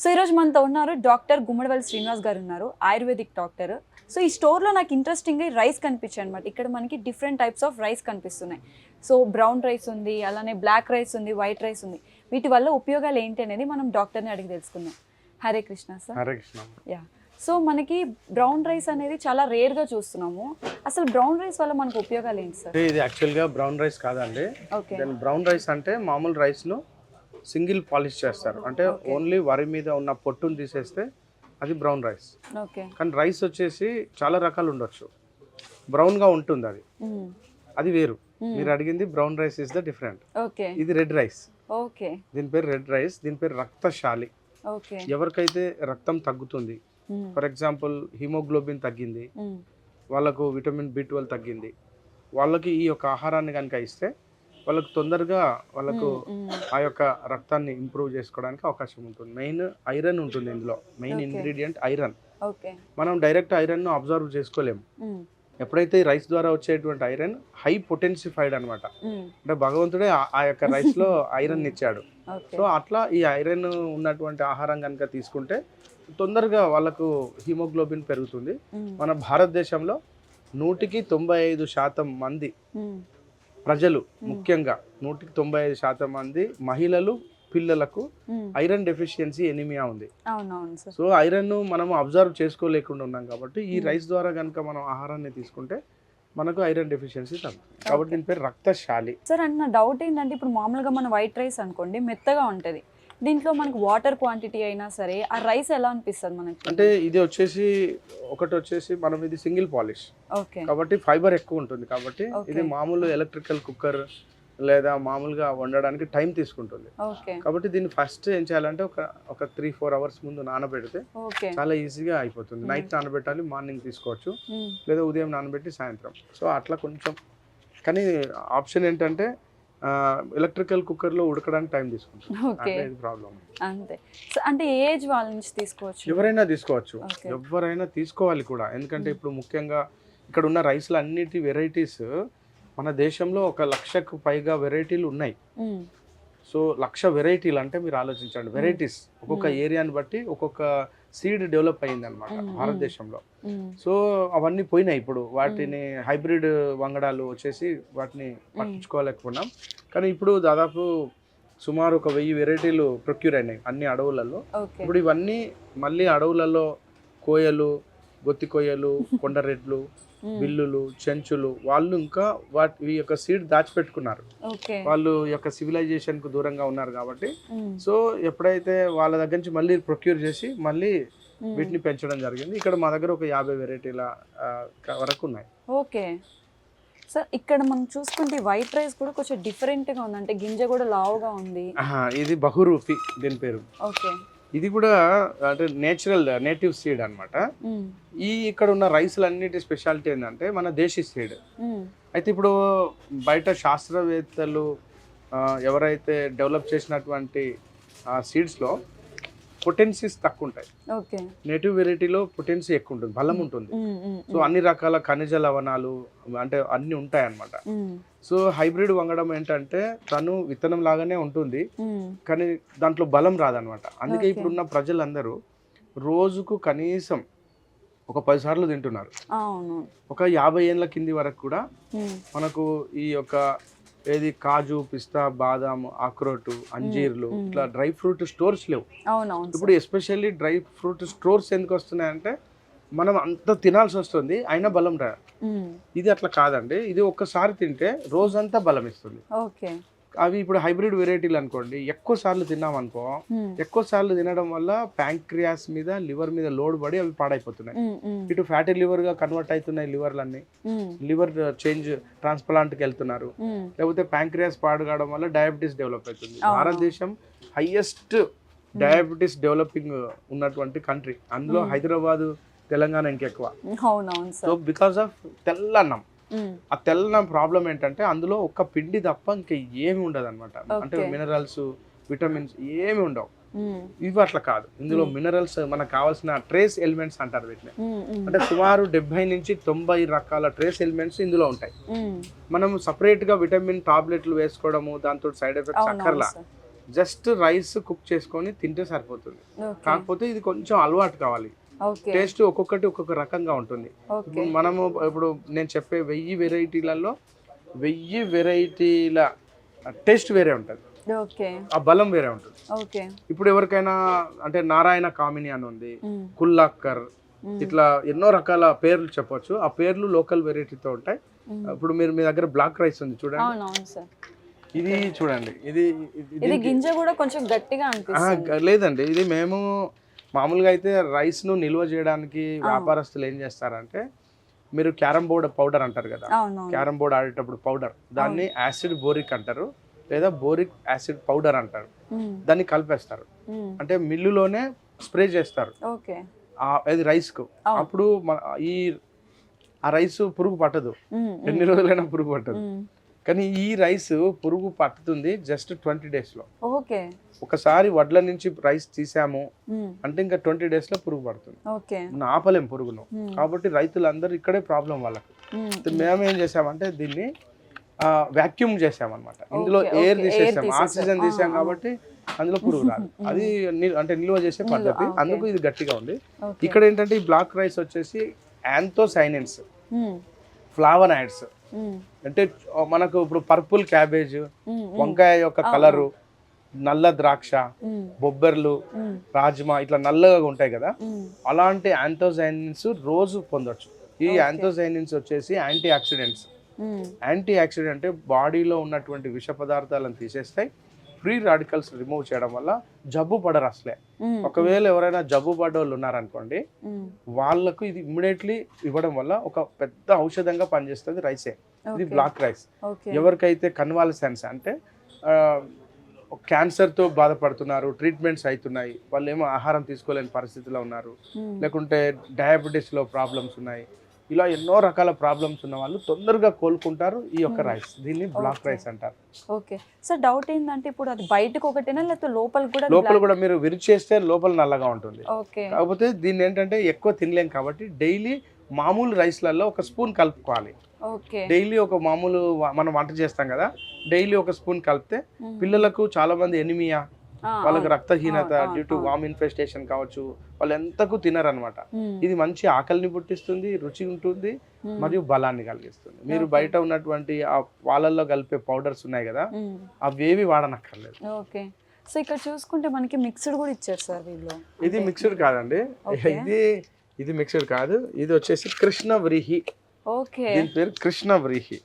So ఈరోజు మనతో ఉన్నారు డాక్టర్ గుమ్మడివల్లి శ్రీనివాస్ గారు ఉన్నారు, ఆయుర్వేదిక్ డాక్టర్. సో ఈ స్టోర్లో నాకు ఇంట్రెస్టింగ్గా రైస్ కనిపించాయి అనమాట. ఇక్కడ మనకి డిఫరెంట్ టైప్స్ ఆఫ్ రైస్ కనిపిస్తున్నాయి. సో బ్రౌన్ రైస్ ఉంది, అలానే బ్లాక్ రైస్ ఉంది, వైట్ రైస్ ఉంది. వీటి వల్ల ఉపయోగాలు ఏంటి అనేది మనం డాక్టర్ని అడిగి తెలుసుకుందాం. Hare Krishna sir. Hare Krishna. Yeah, so మనకి బ్రౌన్ రైస్ అనేది చాలా రేర్గా చూస్తున్నాము. అసలు బ్రౌన్ రైస్ వల్ల మనకు ఉపయోగాలు ఏంటి సార్? ఇది యాక్చువల్గా బ్రౌన్ రైస్ కాదండి. ఓకే. దెన్ బ్రౌన్ రైస్ అంటే మామూలు రైస్ను సింగిల్ పాలిష్ చేస్తారు, అంటే ఓన్లీ వరి మీద ఉన్న పొట్టును తీసేస్తే అది బ్రౌన్ రైస్. ఓకే. కానీ రైస్ వచ్చేసి చాలా రకాలు ఉండొచ్చు, బ్రౌన్గా ఉంటుంది అది, అది వేరు. మీరు అడిగింది brown rice is the different. Okay. ఇది రెడ్ రైస్. ఓకే. దీని పేరు రెడ్ రైస్, దీని పేరు రక్తశాలి. ఓకే. ఎవరికైతే రక్తం తగ్గుతుంది, ఫర్ ఎగ్జాంపుల్ హిమోగ్లోబిన్ తగ్గింది, వాళ్ళకు విటమిన్ B12 తగ్గింది, వాళ్ళకి ఈ యొక్క ఆహారాన్ని కనుక ఇస్తే వాళ్ళకు తొందరగా వాళ్ళకు ఆ యొక్క రక్తాన్ని ఇంప్రూవ్ చేసుకోవడానికి అవకాశం ఉంటుంది. మెయిన్ ఐరన్ ఉంటుంది ఇందులో, మెయిన్ ఇంగ్రీడియంట్ ఐరన్. ఓకే. మనం డైరెక్ట్ ఐరన్ను అబ్జర్వ్ చేసుకోలేము. ఎప్పుడైతే ఈ రైస్ ద్వారా వచ్చేటువంటి ఐరన్ హై పొటెన్సిఫైడ్ అనమాట, అంటే భగవంతుడే ఆ యొక్క రైస్లో ఐరన్ ఇచ్చాడు. సో అట్లా ఈ ఐరన్ ఉన్నటువంటి ఆహారం కనుక తీసుకుంటే తొందరగా వాళ్ళకు హిమోగ్లోబిన్ పెరుగుతుంది. మన భారతదేశంలో 195% మంది ప్రజలు, ముఖ్యంగా 195% మంది మహిళలు, పిల్లలకు ఐరన్ డెఫిషియన్సీ ఎనిమియా ఉంది. సో ఐరన్ మనం అబ్జర్వ్ చేసుకోలేకుండా ఉన్నాం కాబట్టి ఈ రైస్ ద్వారా కనుక మనం ఆహారాన్ని తీసుకుంటే మనకు ఐరన్ డెఫిషియన్సీ తగ్గుతుంది. కాబట్టి దీని పేరు రక్తశాలి. సార్ అండ్ నా డౌట్ ఏంటంటే, ఇప్పుడు మామూలుగా మన వైట్ రైస్ అనుకోండి మెత్తగా ఉంటుంది, దీంట్లో మనకు వాటర్ క్వాంటిటీ అయినా సరే ఆ రైస్ ఎలా అనిపిస్తుంది మనకి? అంటే ఇది వచ్చేసి ఒకటి వచ్చేసి మనం ఇది సింగిల్ పాలిష్ కాబట్టి ఫైబర్ ఎక్కువ ఉంటుంది. కాబట్టి ఇది మామూలు ఎలక్ట్రికల్ కుక్కర్ లేదా మామూలుగా వండడానికి టైం తీసుకుంటుంది. కాబట్టి దీన్ని ఫస్ట్ ఏం చేయాలంటే ఒక 3-4 అవర్స్ ముందు నానబెడితే చాలా ఈజీగా అయిపోతుంది. నైట్ నానబెట్టాలి, మార్నింగ్ తీసుకోవచ్చు, లేదా ఉదయం నానబెట్టి సాయంత్రం. సో అట్లా కొంచెం, కానీ ఆప్షన్ ఏంటంటే ఎలక్ట్రికల్ కుక్కర్లో ఉడకడానికి టైం తీసుకుంటుంది, ప్రాబ్లం. అంతే. అంటే ఏ ఏజ్ వాళ్ళ నుంచి తీసుకోవచ్చు? ఎవరైనా తీసుకోవచ్చు, ఎవరైనా తీసుకోవాలి కూడా. ఎందుకంటే ఇప్పుడు ముఖ్యంగా ఇక్కడ ఉన్న రైస్లు అన్నిటి వెరైటీస్ మన దేశంలో 1,00,000కు పైగా వెరైటీలు ఉన్నాయి. సో 1,00,000 వెరైటీలు అంటే మీరు ఆలోచించండి, వెరైటీస్ ఒక్కొక్క ఏరియాని బట్టి ఒక్కొక్క సీడ్ డెవలప్ అయ్యింది అనమాట భారతదేశంలో. సో అవన్నీ పోయినాయి, ఇప్పుడు వాటిని హైబ్రిడ్ వంగడాలు వచ్చేసి వాటిని పట్టించుకోలేకపోయినాం. కానీ ఇప్పుడు దాదాపు సుమారు 1,000 వెరైటీలు ప్రొక్యూర్ అయినాయి అన్ని అడవులలో. ఇప్పుడు ఇవన్నీ మళ్ళీ అడవులలో కోయలు, గొత్తి కోయలు, కొండరెడ్లు, బిల్లులు, చెంచులు, వాళ్ళు ఇంకా ఈ యొక్క సీడ్ దాచిపెట్టుకున్నారు. వాళ్ళు యొక్క సివిలైజేషన్ కు దూరంగా ఉన్నారు కాబట్టి, సో ఎప్పుడైతే వాళ్ళ దగ్గర నుంచి మళ్ళీ ప్రొక్యూర్ చేసి మళ్ళీ వీటిని పెంచడం జరిగింది. ఇక్కడ మా దగ్గర ఒక 50 వెరైటీల వరకు ఉన్నాయి. ఓకే సార్, ఇక్కడ మనం చూసుకుంటే వైట్ రైస్ కూడా కొంచెం డిఫరెంట్ గా ఉంది, అంటే గింజ కూడా లావుగా ఉంది. ఇది బహురూపి దీని పేరు. ఓకే. ఇది కూడా అంటే నేటివ్ సీడ్ అనమాట. ఈ ఇక్కడ ఉన్న రైస్లు అన్నిటి స్పెషాలిటీ ఏంటంటే మన దేశీ సీడ్. అయితే ఇప్పుడు బయట శాస్త్రవేత్తలు ఎవరైతే డెవలప్ చేసినటువంటి సీడ్స్లో పొటెన్సీస్ తక్కువ ఉంటాయి. నేటివ్ వెరైటీలో పొటెన్సీ ఎక్కువ ఉంటుంది, బలం ఉంటుంది. సో అన్ని రకాల ఖనిజ లవణాలు అంటే అన్ని ఉంటాయి అన్నమాట. సో హైబ్రిడ్ వంగడం ఏంటంటే తను విత్తనం లాగానే ఉంటుంది, కానీ దాంట్లో బలం రాదనమాట. అందుకే ఇప్పుడున్న ప్రజలందరూ రోజుకు కనీసం ఒక 10 సార్లు తింటున్నారు. ఒక 50 ఏళ్ళ కింది వరకు కూడా మనకు ఈ యొక్క ఏది కాజు, పిస్తా, బాదాం, అక్రోట్, అంజీర్లు, ఇట్లా డ్రై ఫ్రూట్ స్టోర్స్ లేవు. ఇప్పుడు ఎస్పెషల్లీ డ్రై ఫ్రూట్ స్టోర్స్ ఎందుకు వస్తున్నాయంటే మనం అంత తినాల్సి వస్తుంది, అయినా బలం రాదు. ఇది అట్లా కాదండి, ఇది ఒక్కసారి తింటే రోజంతా బలం ఇస్తుంది. అవి ఇప్పుడు హైబ్రిడ్ వెరైటీలు అనుకోండి, ఎక్కువ సార్లు తిన్నాం అనుకో, ఎక్కువ సార్లు తినడం వల్ల ప్యాంక్రియాస్ మీద, లివర్ మీద లోడ్ పడి అవి పాడైపోతున్నాయి. ఇటు ఫ్యాటీ లివర్ గా కన్వర్ట్ అవుతున్నాయి లివర్లన్నీ, లివర్ చేంజ్ ట్రాన్స్ప్లాంట్కి వెళ్తున్నారు. లేకపోతే ప్యాంక్రియాస్ పాడు కావడం వల్ల డయాబెటీస్ డెవలప్ అవుతుంది. భారతదేశం హైయెస్ట్ డయాబెటీస్ డెవలపింగ్ ఉన్నటువంటి కంట్రీ, అందులో హైదరాబాద్, తెలంగాణ ఇంకెక్కువ. సో బికాస్ ఆఫ్ తెల్లన్నం. ఆ తెల్లన్నం ప్రాబ్లం ఏంటంటే అందులో ఒక్క పిండి తప్ప ఇంకా ఏమి ఉండదు అనమాట. అంటే మినరల్స్, విటమిన్స్ ఏమి ఉండవు. ఇవి అట్లా కాదు, ఇందులో మినరల్స్ మనకు కావాల్సిన ట్రేస్ ఎలిమెంట్స్ అంటారు వీటిని. అంటే సుమారు 70 నుంచి 90 రకాల ట్రేస్ ఎలిమెంట్స్ ఇందులో ఉంటాయి. మనం సపరేట్ గా విటమిన్ టాబ్లెట్లు వేసుకోవడము, దాంతో సైడ్ ఎఫెక్ట్స్ అక్కర్లా. జస్ట్ రైస్ కుక్ చేసుకొని తింటే సరిపోతుంది. ఓకే కాకపోతే ఇది కొంచెం అలవాటు కావాలి. ఓకే టేస్ట్ ఒక్కొక్కటి ఒక్కొక్క రకంగా ఉంటుంది. ఓకే ఇప్పుడు మనము ఇప్పుడు నేను చెప్పే 1000 వెరైటీలలో 1000 వెరైటీల టేస్ట్ వేరే ఉంటుంది, ఓకే ఆ బలం వేరే ఉంటుంది. ఓకే ఇప్పుడు ఎవరికైనా అంటే నారాయణ కామిని అని ఉంది, కుల్లాక్కర్, ఇట్లా ఎన్నో రకాల పేర్లు చెప్పొచ్చు. ఆ పేర్లు లోకల్ వెరైటీతో ఉంటాయి. ఇప్పుడు మీరు మీ దగ్గర బ్లాక్ రైస్ ఉంది చూడండి, అవునవును సార్. ఇది చూడండి, ఇది ఇది గింజ కూడా కొంచెం గట్టిగా అనిపిస్తుంది. లేదండి, ఇది మేము మామూలుగా అయితే రైస్ ను నిల్వ చేయడానికి వ్యాపారస్తులు ఏం చేస్తారంటే, మీరు క్యారమ్ బోర్డ్ పౌడర్ అంటారు కదా, అవునవును క్యారమ్ బోర్డ్ ఆడేటప్పుడు పౌడర్, దాన్ని యాసిడ్ బోరిక్ అంటారు లేదా బోరిక్ యాసిడ్ పౌడర్ అంటారు. దాన్ని కలిపేస్తారు, అంటే మిల్లులోనే స్ప్రే చేస్తారు ఓకే అది రైస్ కు. అప్పుడు ఆ రైస్ పురుగు పట్టదు, ఎన్ని రోజులైనా పురుగు పట్టదు. కానీ ఈ రైస్ పురుగు పట్టుతుంది జస్ట్ 20 days లో. ఓకే ఒకసారి వడ్ల నుంచి రైస్ తీసాము అంటే ఇంకా 20 days లో పురుగు పడుతుంది. ఓకే మనం ఆపలేం పురుగును. కాబట్టి రైతులందరూ ఇక్కడే ప్రాబ్లం వాళ్ళకి. మేము ఏం చేసామంటే దీన్ని వాక్యూమ్ చేసామన్నమాట. ఇందులో ఎయిర్ తీసేసాం, ఆక్సిజన్ తీసాం కాబట్టి అందులో పురుగు రాదు. అది అంటే నిల్వ చేసే పద్ధతి, అందుకు ఇది గట్టిగా ఉంది. ఇక్కడ ఏంటంటే ఈ బ్లాక్ రైస్ వచ్చేసి యాంథోసైనిన్స్, ఫ్లావనాయిడ్స్, అంటే మనకు ఇప్పుడు పర్పుల్ క్యాబేజ్, వంకాయ యొక్క కలరు, నల్ల ద్రాక్ష, బొబ్బర్లు, రాజ్మా ఇట్లా నల్లగా ఉంటాయి కదా, అలాంటి యాంథోసైనిన్స్ రోజు పొందొచ్చు. ఈ యాంథోసైనిన్స్ వచ్చేసి యాంటీ ఆక్సిడెంట్స్. యాంటీ ఆక్సిడెంట్ అంటే బాడీలో ఉన్నటువంటి విష పదార్థాలను తీసేస్తాయి. ఫ్రీ రాడికల్స్ రిమూవ్ చేయడం వల్ల జబ్బు పడరు అసలే. ఒకవేళ ఎవరైనా జబ్బు పడ్డ వాళ్ళు ఉన్నారనుకోండి, వాళ్ళకు ఇది ఇమ్మీడియట్లీ ఇవ్వడం వల్ల ఒక పెద్ద ఔషధంగా పనిచేస్తుంది రైసే. ఇది బ్లాక్ రైస్. ఎవరికైతే కన్వాలసెన్స్ అంటే క్యాన్సర్తో బాధపడుతున్నారు, ట్రీట్మెంట్స్ అవుతున్నాయి, వాళ్ళు ఏమో ఆహారం తీసుకోలేని పరిస్థితిలో ఉన్నారు, లేకుంటే డయాబెటీస్లో ప్రాబ్లమ్స్ ఉన్నాయి, ఇలా ఎన్నో రకాల ప్రాబ్లమ్స్ ఉన్న వాళ్ళు తొందరగా కోలుకుంటారు ఈ యొక్క రైస్. దీన్ని బ్లాక్ రైస్ అంటారు. ఓకే సార్, డౌట్ ఏంటంటే ఇప్పుడు అది బయటకు ఒకటేనా లేకపోతే లోపల కూడా మీరు విరిచేస్తే లోపల నల్లగా ఉంటుంది. ఓకే కాకపోతే దీన్ని ఏంటంటే ఎక్కువ తినలేం కాబట్టి డైలీ మామూలు రైస్లలో ఒక స్పూన్ కలుపుకోవాలి. ఓకే డైలీ ఒక మామూలు మనం వంట చేస్తాం కదా, డైలీ ఒక స్పూన్ కలిపితే పిల్లలకు చాలా మంది ఎనిమియా, వాళ్ళకి రక్తహీనత డ్యూ టు వామ్ ఇన్ఫెస్టేషన్ కావచ్చు, వాళ్ళు ఎంతకు తినరనమాట. ఇది మంచి ఆకలిని పుట్టిస్తుంది, రుచి ఉంటుంది, మరియు బలాన్ని కలిగిస్తుంది. మీరు బయట ఉన్నటువంటి ఆ వాళ్ళల్లో కలిపే పౌడర్స్ ఉన్నాయి కదా, అవేవి వాడనక్కర్లేదు. ఓకే సో ఇక్కడ చూసుకుంటే మనకి మిక్స్డ్ కూడా ఇచ్చారు సార్ వీళ్ళు. ఇది మిక్స్డ్ కాదండి, ఇది మిక్స్డ్ కాదు, ఇది వచ్చేసి కృష్ణవ్రీహి. ఓకే దీని పేరు కృష్ణవ్రీహి.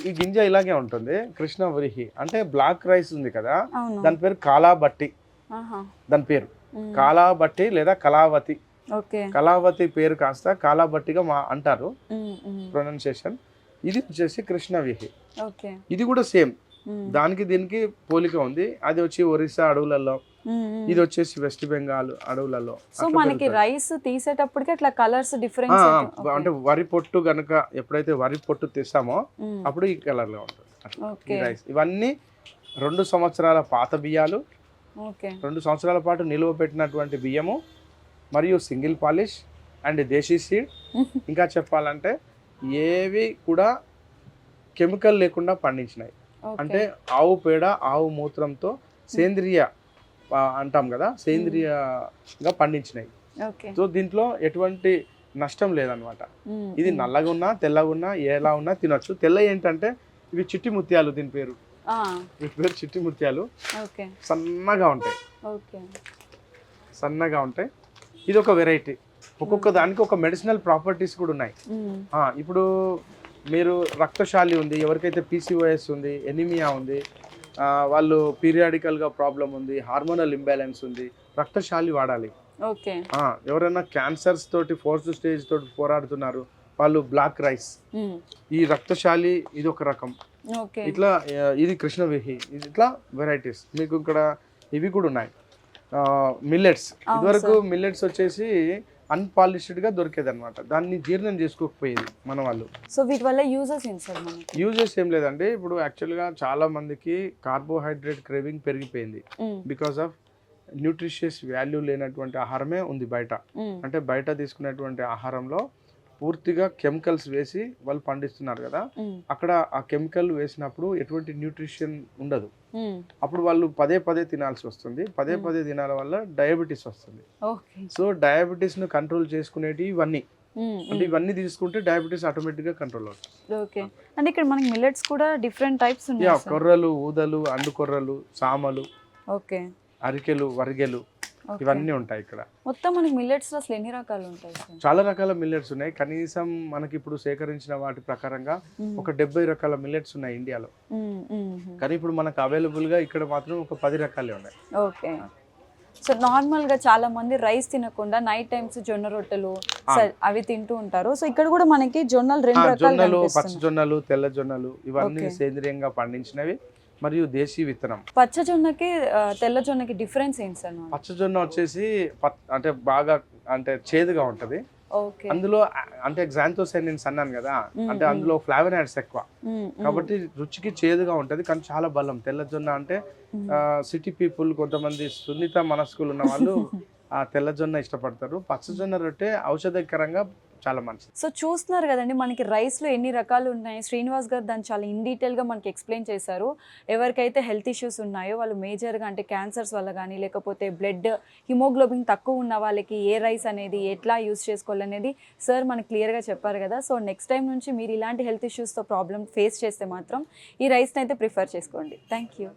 ఈ గింజ ఇలాగే ఉంటుంది. కృష్ణవ్రీహి అంటే బ్లాక్ రైస్ ఉంది కదా, దాని పేరు కాలాబట్టి. దాని పేరు కాలాబట్టి లేదా కళావతి. కళావతి పేరు కాస్త కాలాబట్టిగా అంటారు ప్రొనౌన్సియేషన్. ఇది వచ్చేసి కృష్ణవ్రీహి. ఇది కూడా సేమ్, దానికి దీనికి పోలిక ఉంది. అది వచ్చి ఒరిస్సా అడవులలో, ఇది వచ్చేసి వెస్ట్ బెంగాల్ అడవులలో. సో మనకి రైస్ తీసేటప్పటికి అట్లా కలర్స్ డిఫరెన్స్ అంటే వరి పొట్టు గనుక ఎప్పుడైతే వరి పొట్టు తీస్తామో అప్పుడు ఈ కలర్ లో ఉంటుంది రైస్. ఇవన్నీ 2 సంవత్సరాల పాత బియ్యాలు, 2 సంవత్సరాల పాటు నిల్వ పెట్టినటువంటి బియ్యము, మరియు single polish and desi seed. ఇంకా చెప్పాలంటే ఏవి కూడా కెమికల్ లేకుండా పండించినాయి. అంటే ఆవు పేడ, ఆవు మూత్రంతో సేంద్రియ అంటాం కదా, సేంద్రియంగా పండించినాయి. సో దీంట్లో ఎటువంటి నష్టం లేదనమాట. ఇది నల్లగా ఉన్నా తెల్లగా ఉన్నా ఎలా ఉన్నా తినొచ్చు. తెల్ల ఏంటంటే ఇవి చిట్టి ముత్యాలు, దీని పేరు చిట్టి ముత్యాలు. సన్నగా ఉంటాయి, సన్నగా ఉంటాయి. ఇది ఒక వెరైటీ. ఒక్కొక్క దానికి ఒక మెడిసినల్ ప్రాపర్టీస్ కూడా ఉన్నాయి. ఇప్పుడు మీరు రక్తశాలి ఉంది, ఎవరికైతే PCOS ఉంది, ఎనిమియా ఉంది, వాళ్ళు పీరియాడికల్గా ప్రాబ్లం ఉంది, హార్మోనల్ ఇంబ్యాలెన్స్ ఉంది, రక్తశాలి వాడాలి. ఎవరైనా క్యాన్సర్స్ తోటి 4th స్టేజ్ తోటి పోరాడుతున్నారు, వాళ్ళు బ్లాక్ రైస్. ఈ రక్తశాలి ఇది ఒక రకం. ఇట్లా ఇది కృష్ణవ్రీహి. ఇట్లా వెరైటీస్ మీకు ఇక్కడ ఇవి కూడా ఉన్నాయి. మిల్లెట్స్, ఇదివరకు మిల్లెట్స్ వచ్చేసి అన్పాలిష్డ్గా దొరికేది అనమాట, దాన్ని జీర్ణం చేసుకోకపోయేది మన వాళ్ళు. సో వీటి వల్ల యూజెస్ ఏంటి సార్? యూజెస్ ఏం లేదండి. ఇప్పుడు యాక్చువల్గా చాలా మందికి కార్బోహైడ్రేట్ క్రేవింగ్ పెరిగిపోయింది బికాస్ ఆఫ్ న్యూట్రిషియస్ వాల్యూ లేనటువంటి ఆహారమే ఉంది బయట. అంటే బయట తీసుకునేటువంటి ఆహారంలో పూర్తిగా కెమికల్స్ వేసి వాళ్ళు పండిస్తున్నారు కదా, అక్కడ ఆ కెమికల్ వేసినప్పుడు ఎటువంటి న్యూట్రిషన్ ఉండదు. అప్పుడు వాళ్ళు పదే పదే తినాల్సి వస్తుంది, పదే పదే తినాల వల్ల డయాబెటీస్ వస్తుంది. సో డయాబెటీస్ను కంట్రోల్ చేసుకునేటి ఇవన్నీ, అంటే ఇవన్నీ తీసుకుంటే డయాబెటీస్ ఆటోమేటిక్గా కంట్రోల్ అవుతుంది. ఓకే, అంటే ఇక్కడ మనకి మిల్లెట్స్ కూడా డిఫరెంట్ టైప్స్ యా, ఉన్నాయి. కొర్రలు, ఊదలు, అండు కొర్రలు, సామలు, ఓకే, అరికెలు, వరిగెలు, ఇవన్నీ ఉంటాయి ఇక్కడ. మొత్తం మనకి మిల్లెట్స్ లో అసలు ఎన్ని రకాలు ఉంటాయి సార్? చాలా రకాల మిల్లెట్స్ ఉన్నాయి. కనీసం మనకి ఇప్పుడు సేకరించిన వాటి ప్రకారంగా ఒక 70 రకాల మిల్లెట్స్ ఉన్నాయి ఇండియాలో. కానీ ఇప్పుడు మనకు అవైలబుల్ గా ఇక్కడ మాత్రం ఒక 10 రకాలే ఉన్నాయి. ఓకే, సో నార్మల్ గా చాలా మంది రైస్ తినకుండా నైట్ టైమ్స్ జొన్న రొట్టెలు అవి తింటూ ఉంటారు. సో ఇక్కడ కూడా మనకి జొన్నలు 2 రకాలు జొన్నలు, పచ్చ కనిపిస్తున్నాయి. జొన్నలు, తెల్ల జొన్నలు, ఇవన్నీ సేంద్రియంగా పండించినవి మరియు దేశీ విత్తనం. పచ్చ జొన్నకి తెల్ల జొన్నకి డిఫరెన్స్ ఏంటి సార్? పచ్చ జొన్న వచ్చేసి అంటే బాగా అంటే చేదుగా ఉంటది. ఓకే, అందులో అంటే xanthocyanins అన్నాను కదా, అంటే అందులో ఫ్లావనాయిడ్స్ ఎక్కువ కాబట్టి రుచికి చేదుగా ఉంటది, కానీ చాలా బలం. తెల్ల జొన్న అంటే సిటీ పీపుల్, కొంతమంది సున్నిత మనస్కులు ఉన్న వాళ్ళు ఆ తెల్ల జొన్న ఇష్టపడతారు. పచ్చ జొన్న రొట్టె ఔషధకరంగా చాలా మంచిది. సో చూస్తున్నారు కదండి మనకి రైస్లో ఎన్ని రకాలు ఉన్నాయి. శ్రీనివాస్ గారు దాన్ని చాలా ఇన్ డీటెయిల్గా మనకి ఎక్స్ప్లెయిన్ చేశారు. ఎవరికైతే హెల్త్ ఇష్యూస్ ఉన్నాయో వాళ్ళు మేజర్గా అంటే క్యాన్సర్స్ వల్ల కానీ, లేకపోతే బ్లడ్ హిమోగ్లోబిన్ తక్కువ ఉన్న వాళ్ళకి ఏ రైస్ అనేది ఎట్లా యూస్ చేసుకోవాలనేది సార్ మనకి క్లియర్గా చెప్పారు కదా. సో నెక్స్ట్ టైం నుంచి మీరు ఇలాంటి హెల్త్ ఇష్యూస్తో ప్రాబ్లమ్ ఫేస్ చేస్తే మాత్రం ఈ రైస్ని అయితే ప్రిఫర్ చేసుకోండి. Thank you.